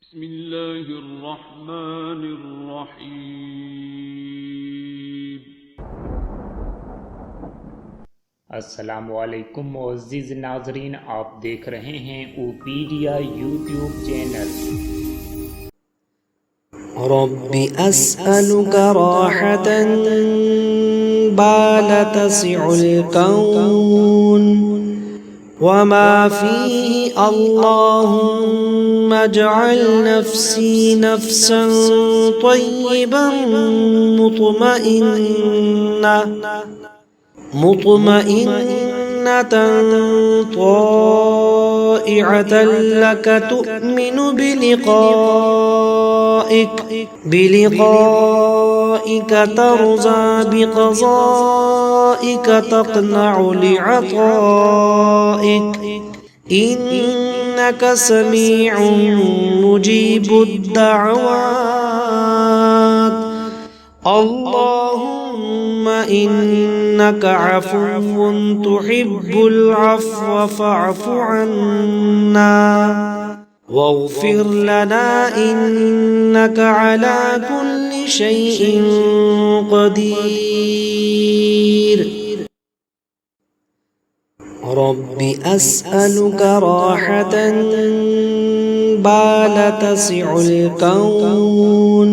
بسم الله الرحمن الرحيم। अस्सलामुअलैकुम मुअज़्ज़िज़ नाज़रीन, आप देख रहे हैं ओपीडिया यूट्यूब चैनल। रब्बि अस्अलुका राहतन बाल तसिउल कौन वमा फीहि अल्लाहुम्मा अजअल नफ्सी नफ्सन तय्यिबन मुतमइन्नतन ताइअतन लक तु'मिनु بلقائك ترضى بقضائك تقنع لعطائك إنك سميع مجيب الدعوات اللهم إنك عفو تحب العفو فاعف عنا واغفر لنا إنك على كل شيء قدير رب أسألك راحة بال تسع الكون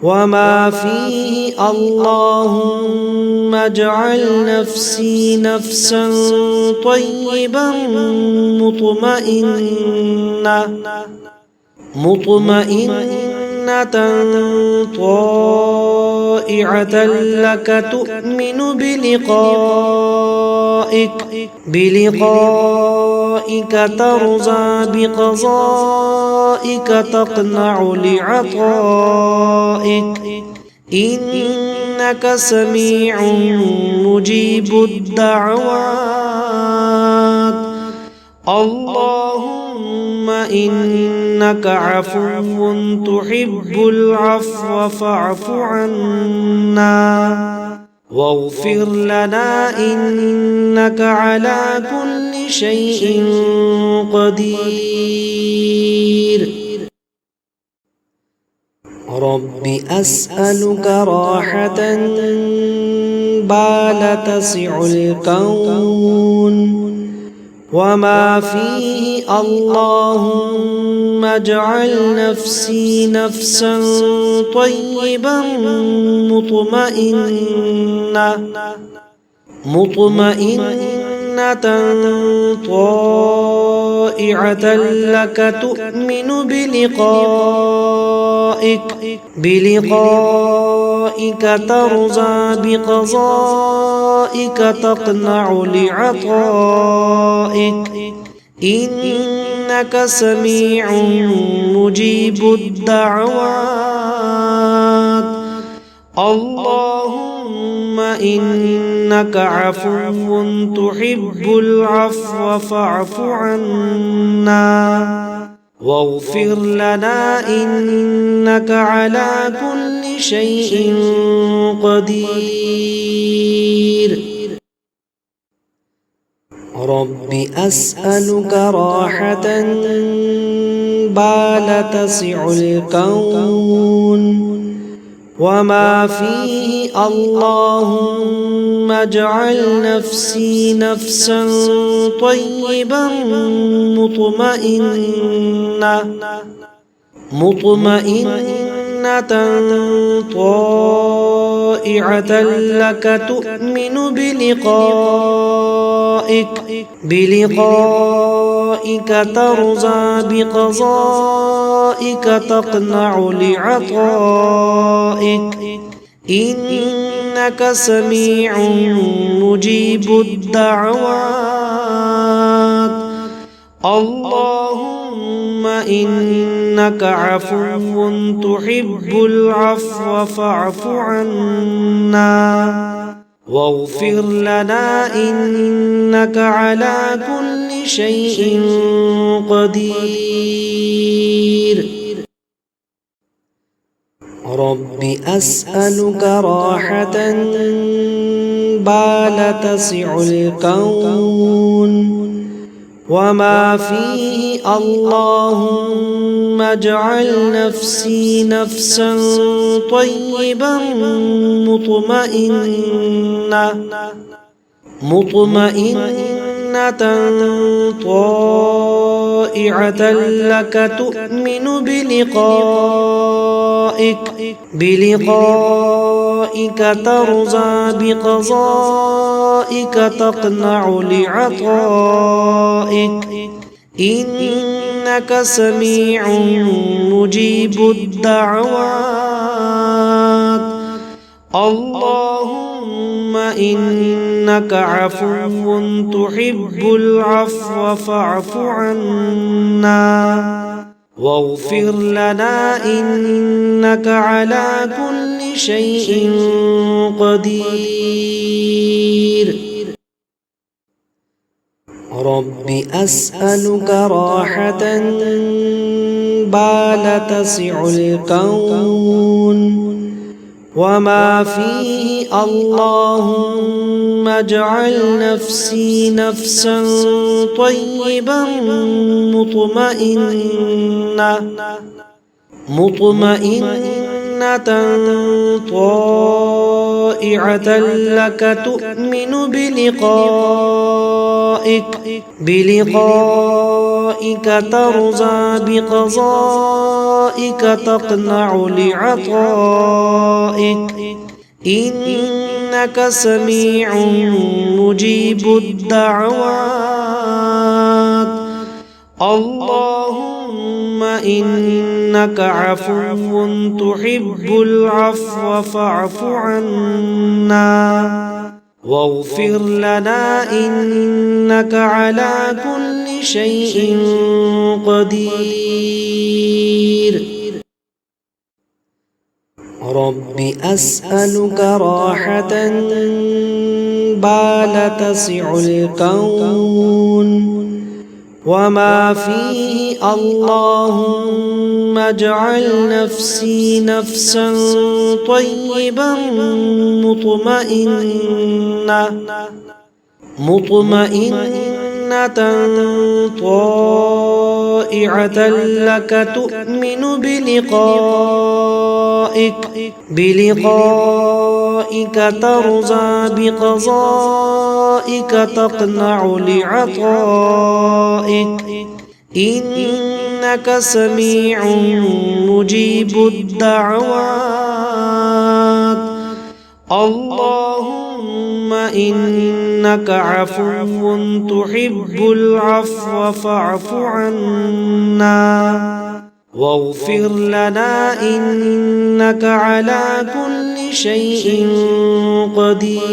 وما فيه اللهم اجعل نفسي نفسا طيبا مطمئنة طائعة لك تؤمن بلقائك ترضى بقضائك تقنع لعطائك إنك سميع مجيب الدعوات اللهم إنك عفو تحب العفو فاعف عنا واغفر لنا إنك على كل شيء قدير رب أسألك راحة بال تسع الكون وما فيه اللهم اجعل نفسي نفسا طيبا مطمئنة طائعة لك تؤمن بلقائك ترضى بقضائك تقنع لعطائك إنك سميع مجيب الدعوات اللهم إنك عفو تحب العفو فاعف عنا واغفر لنا إنك على كل شيء قدير رب أسألك راحة بال تسع الكون وما فيه اللهم اجعل نفسي نفسا طيبا مطمئنة طائعة لك تؤمن بلقائك ترضى بقضائك تقنع لعطائك إنك سميع مجيب الدعوات اللهم إنك عفو تحب العفو فاعف عنا واغفر لنا إنك على كل شيء قدير رب أسألك راحة بال تسع الكون وما فيه اللهم اجعل نفسي نفسا طيبا مطمئنة طائعة لك تؤمن بلقائك ترضى بقضائك تقنع لعطائك إنك سميع مجيب الدعوات اللهم إنك عفو تحب العفو فاعف عنا واغفر لنا إنك على كل شيء قدير رب أسألك راحة بال تسع الكون وما فيه اللهم اجعل نفسي نفسا طيبا مطمئنة طائعة لك تؤمن بلقائك ترضى بقضائك تقنع لعطائك إنك سميع مجيب الدعوات اللهم إنك عفو تحب العفو فاعف عنا واغفر لنا إنك على كل شيء قدير رب أسألك راحة بال تسع الكون وما فيه اللهم اجعل نفسي نفسا طيبا مطمئنة طائعة لك تؤمن بلقائك ترضى بقضائك تقنع لعطائك إنك سميع مجيب الدعوات اللهم إنك عفو تحب العفو فاعف عنا واغفر لنا إنك على كل شيء قدير